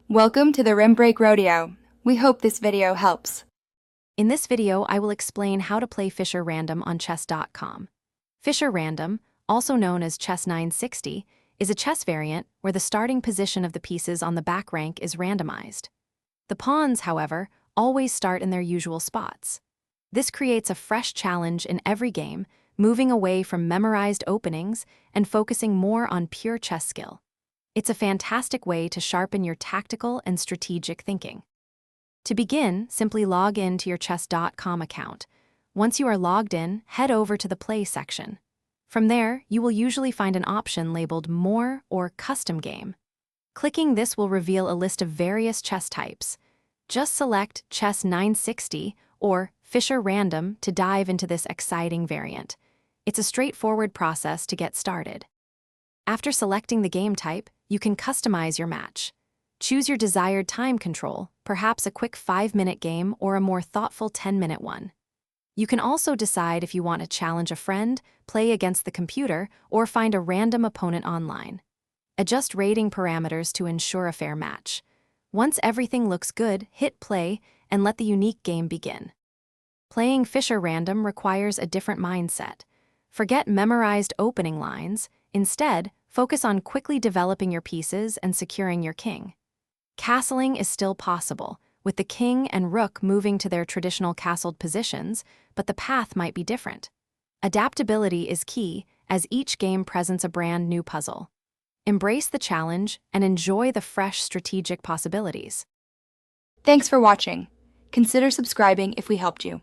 Welcome to the Rim Break Rodeo. We hope this video helps. In this video, I will explain how to play Fischer Random on chess.com. Fischer Random, also known as Chess 960, is a chess variant where the starting position of the pieces on the back rank is randomized. The pawns, however, always start in their usual spots. This creates a fresh challenge in every game, moving away from memorized openings and focusing more on pure chess skill. It's a fantastic way to sharpen your tactical and strategic thinking. To begin, simply log in to your chess.com account. Once you are logged in, head over to the Play section. From there, you will usually find an option labeled More or Custom Game. Clicking this will reveal a list of various chess types. Just select Chess 960 or Fischer Random to dive into this exciting variant. It's a straightforward process to get started. After selecting the game type, you can customize your match. Choose your desired time control, perhaps a quick 5-minute game or a more thoughtful 10-minute one. You can also decide if you want to challenge a friend, play against the computer, or find a random opponent online. Adjust rating parameters to ensure a fair match. Once everything looks good, hit play and let the unique game begin. Playing Fischer Random requires a different mindset. Forget memorized opening lines. Instead, focus on quickly developing your pieces and securing your king. Castling is still possible, with the king and rook moving to their traditional castled positions, but the path might be different. Adaptability is key, as each game presents a brand new puzzle. Embrace the challenge and enjoy the fresh strategic possibilities. Thanks for watching. Consider subscribing if we helped you.